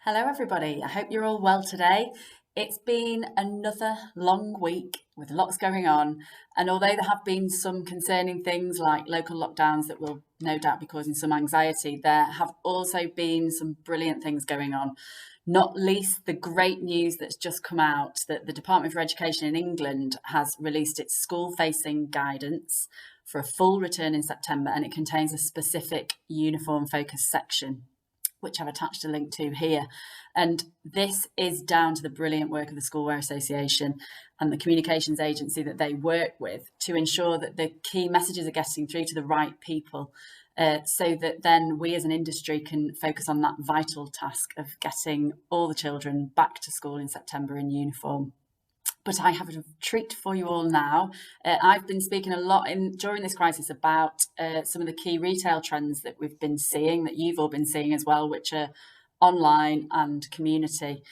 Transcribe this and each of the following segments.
Hello, everybody. I hope you're all well today. It's been another long week with lots going on. And although there have been some concerning things like local lockdowns that will no doubt be causing some anxiety, there have also been some brilliant things going on. Not least the great news that's just come out that the Department for Education in England has released its school-facing guidance for a full return in September, and it contains a specific uniform focus section, which I've attached a link to here. And this is down to the brilliant work of the Schoolwear Association and the communications agency that they work with to ensure that the key messages are getting through to the right people, so that then we as an industry can focus on that vital task of getting all the children back to school in September in uniform. But I have a treat for you all now. I've been speaking a lot during this crisis about some of the key retail trends that we've been seeing, that you've all been seeing as well, which are online and community.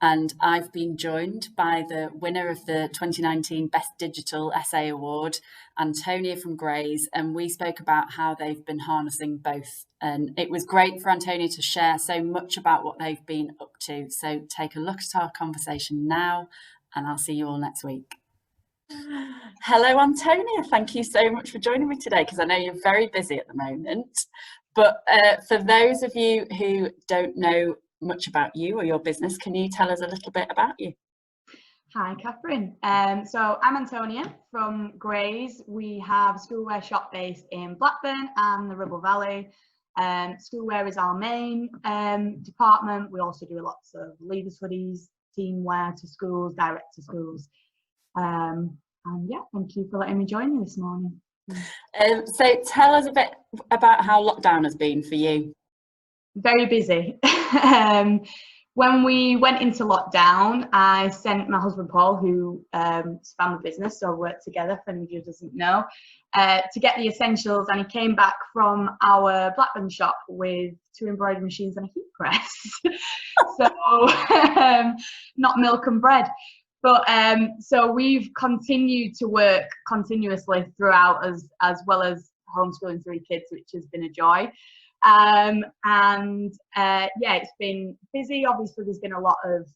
And I've been joined by the winner of the 2019 Best Digital Essay Award, Antonia from Grays, and we spoke about how they've been harnessing both. And it was great for Antonia to share so much about what they've been up to. So take a look at our conversation now, and I'll see you all next week. Hello, Antonia. Thank you so much for joining me today, because I know you're very busy at the moment. But for those of you who don't know much about you or your business, can you tell us a little bit about you? Hi, Kathryn. So I'm Antonia from Grays. We have a schoolwear shop based in Blackburn and the Ribble Valley. Schoolwear is our main department. We also do lots of leaders hoodies, team wear to schools, direct to schools. And yeah, thank you for letting me join you this morning. So tell us a bit about how lockdown has been for you. Very busy. When we went into lockdown, I sent my husband Paul, who is family business, so we work together, for anyone who doesn't know, to get the essentials, and he came back from our Blackburn shop with 2 embroidery machines and a heat press. So not milk and bread. But so we've continued to work continuously throughout, as well as homeschooling 3 kids, which has been a joy. Yeah, it's been busy. Obviously, there's been a lot of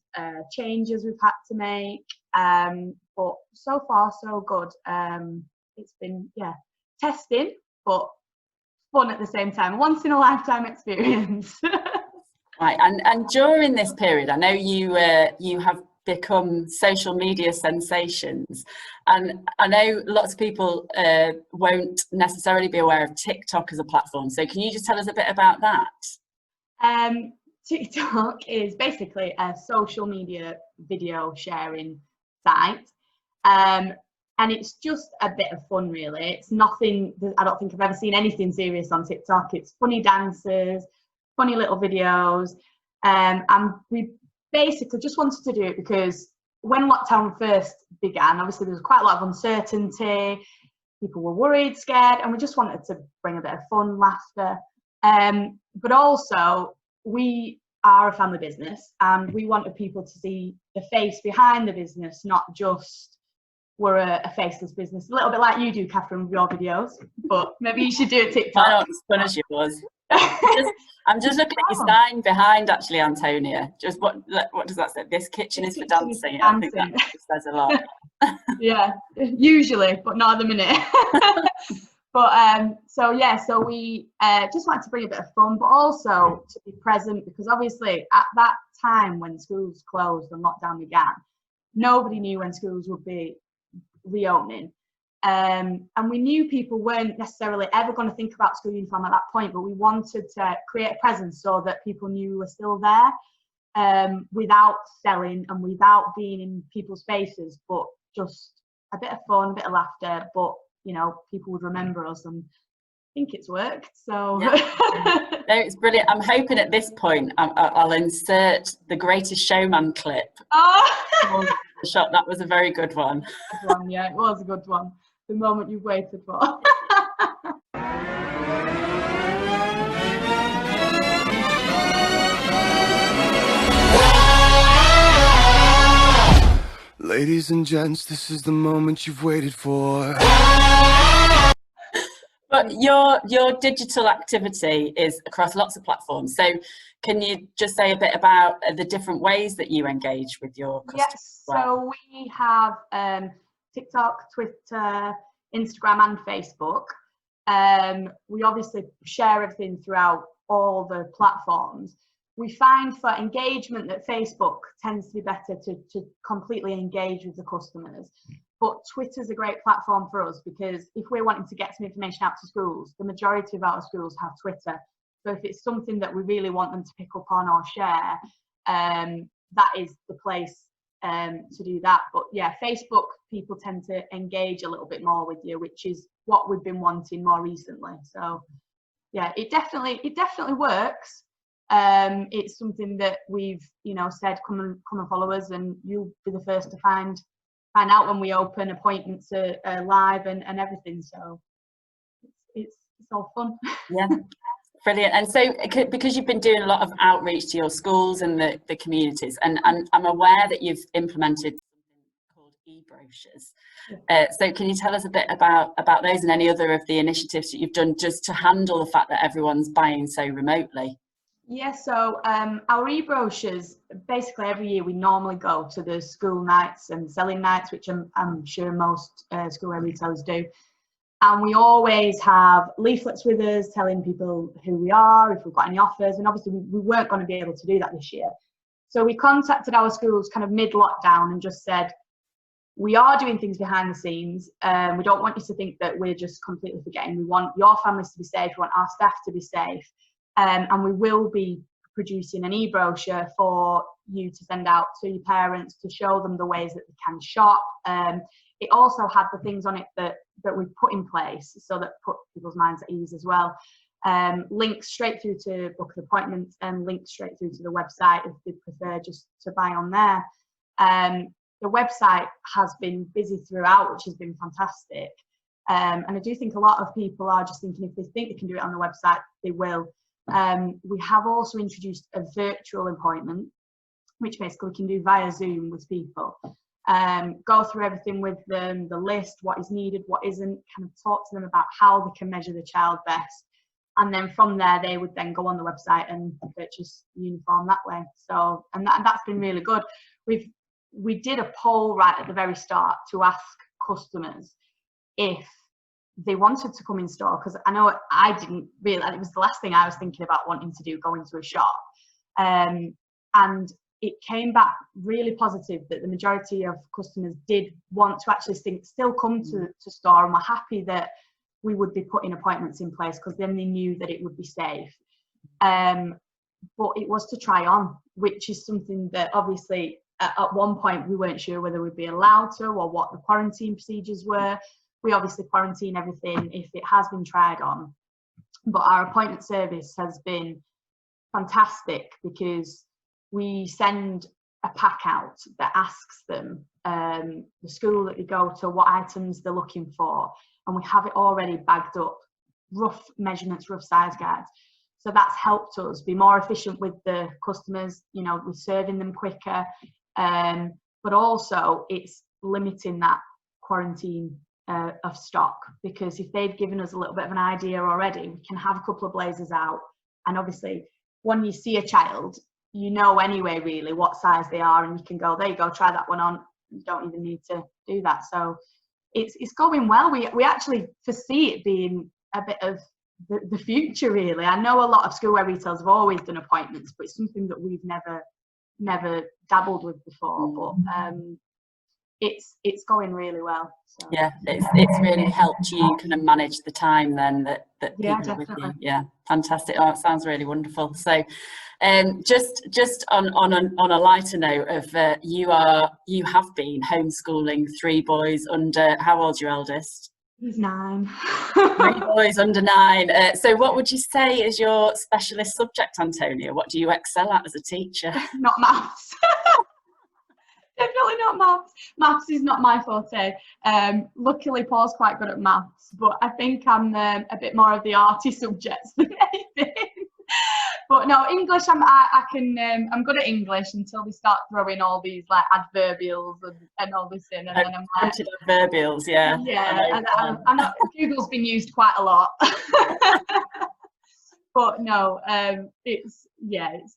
changes we've had to make, but so far so good. It's been, yeah, testing, but fun at the same time. Once in a lifetime experience. Right, and during this period, I know you have become social media sensations, and I know lots of people won't necessarily be aware of TikTok as a platform, so can you just tell us a bit about that? TikTok is basically a social media video sharing site, and it's just a bit of fun, really. It's nothing, I don't think I've ever seen anything serious on TikTok. It's funny dances, funny little videos, and we basically just wanted to do it because when lockdown first began, obviously there was quite a lot of uncertainty, people were worried, scared, and we just wanted to bring a bit of fun, laughter, but also we are a family business and we wanted people to see the face behind the business, not just we're a faceless business, a little bit like you do, Kathryn, with your videos, but maybe you should do a TikTok. I don't as fun as yours. I'm just looking at your sign behind, actually, Antonia. Just what does that say? This kitchen is for dancing. I think that says a lot. Yeah, usually, but not at the minute. But so yeah, so we just wanted to bring a bit of fun, but also to be present, because obviously at that time when schools closed and lockdown began, nobody knew when schools would be reopening. And we knew people weren't necessarily ever going to think about school uniform at that point, but we wanted to create a presence so that people knew we were still there, without selling and without being in people's faces, but just a bit of fun, a bit of laughter, but you know, people would remember us, and I think it's worked. So yeah. No, it's brilliant. I'm hoping at this point I'll insert the Greatest Showman clip. Oh. The shot, that was a very good one. Yeah, it was a good one. The moment you've waited for. Ladies and gents, this is the moment you've waited for. But your digital activity is across lots of platforms. So Can you just say a bit about the different ways that you engage with your customers? Yes, so we have TikTok, Twitter, Instagram and Facebook. We obviously share everything throughout all the platforms. We find for engagement that Facebook tends to be better to completely engage with the customers. But Twitter's a great platform for us because if we're wanting to get some information out to schools, the majority of our schools have Twitter. So if it's something that we really want them to pick up on or share, that is the place to do that. But yeah, Facebook, people tend to engage a little bit more with you, which is what we've been wanting more recently. So yeah, it definitely works. It's something that we've said come and follow us, and you'll be the first to find out when we open. Appointments are live and everything, so it's all fun. Yeah. Brilliant. And so because you've been doing a lot of outreach to your schools and the communities, and I'm aware that you've implemented something called e-brochures. So can you tell us a bit about those and any other of the initiatives that you've done just to handle the fact that everyone's buying so remotely? Yeah, so our e-brochures, basically every year we normally go to the school nights and selling nights, which I'm sure most schoolwear retailers do. And we always have leaflets with us telling people who we are, if we've got any offers. And obviously we weren't going to be able to do that this year. So we contacted our schools kind of mid-lockdown and just said, we are doing things behind the scenes. We don't want you to think that we're just completely forgetting. We want your families to be safe. We want our staff to be safe. And we will be producing an e-brochure for you to send out to your parents to show them the ways that they can shop. It also had the things on it that we put in place, so that put people's minds at ease as well. Links straight through to book an appointment and links straight through to the website if they prefer just to buy on there. The website has been busy throughout, which has been fantastic. And I do think a lot of people are just thinking if they think they can do it on the website, they will. We have also introduced a virtual appointment, which basically we can do via Zoom with people. Go through everything with them, the list, what is needed, what isn't, kind of talk to them about how they can measure the child best. And then from there, they would then go on the website and purchase the uniform that way. So, and that's been really good. We did a poll right at the very start to ask customers if they wanted to come in store, because I know I didn't realize it was the last thing I was thinking about wanting to do, go into a shop. And it came back really positive that the majority of customers did want to actually still come to store, and were happy that we would be putting appointments in place because then they knew that it would be safe. But it was to try on, which is something that obviously at one point we weren't sure whether we'd be allowed to or what the quarantine procedures were. We obviously quarantine everything if it has been tried on. But our appointment service has been fantastic because we send a pack out that asks them, the school that they go to, what items they're looking for, and we have it already bagged up, rough measurements, rough size guides. So that's helped us be more efficient with the customers, we're serving them quicker, but also it's limiting that quarantine of stock, because if they've given us a little bit of an idea already, we can have a couple of blazers out, and obviously when you see a child, anyway really what size they are, and you can go, there you go, try that one on. You don't even need to do that. So it's going well. We actually foresee it being a bit of the future really. I know a lot of schoolwear retailers have always done appointments, but it's something that we've never dabbled with before. But it's going really well. So. Yeah, it's really helped you kind of manage the time then that people are with you. Yeah, fantastic. Oh, it sounds really wonderful. So just on a lighter note of you have been homeschooling 3 boys under, how old's your eldest? He's 9. 3 boys under 9. So what would you say is your specialist subject, Antonia? What do you excel at as a teacher? Not maths. Definitely not maths. Maths is not my forte. Luckily, Paul's quite good at maths, but I think I'm a bit more of the arty subjects than anything. But no, English, I'm good at English until they start throwing all these like adverbials and all this in, and then I'm like adverbials, yeah. Yeah, and I know Google's been used quite a lot. But no, it's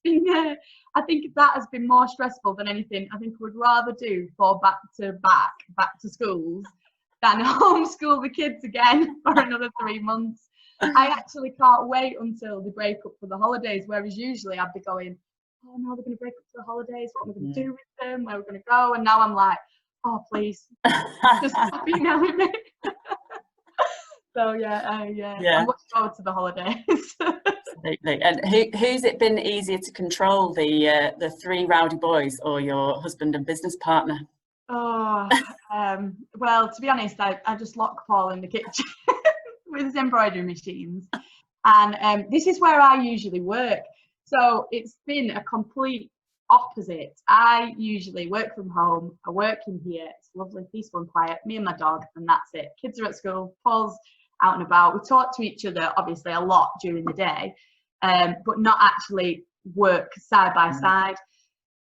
been. I think that has been more stressful than anything. I think I would rather do 4 back to schools than homeschool the kids again for another 3 months. I actually can't wait until they break up for the holidays, whereas usually I'd be going, oh no, they're going to break up for the holidays. What am I going to do with them? Where are we going to go? And now I'm like, oh please, just stop emailing me. So yeah, I'm looking forward to the holidays. Absolutely. And who's it been easier to control, the 3 rowdy boys or your husband and business partner? Oh, well, to be honest, I just lock Paul in the kitchen with his embroidery machines, and this is where I usually work. So it's been a complete opposite. I usually work from home. I work in here. It's lovely, peaceful and quiet. Me and my dog, and that's it. Kids are at school. Paul's out and about. We talk to each other, obviously, a lot during the day, but not actually work side by side.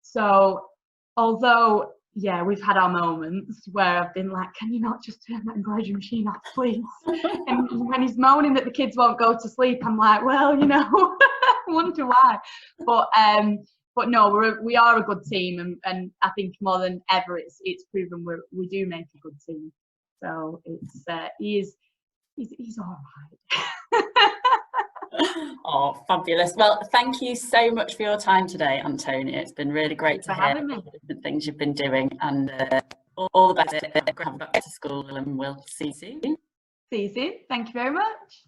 So although, yeah, we've had our moments where I've been like, can you not just turn that embroidery machine off, please? And when he's moaning that the kids won't go to sleep, I'm like, well, you know, I wonder why. But no, we are a good team, and I think more than ever, it's proven we do make a good team. So it's he's all right. Oh, fabulous. Well, thank you so much for your time today, Antonia. It's been really great to hear all the different things you've been doing, and all the best. Have back to school, and we'll see you soon. See you soon. Thank you very much.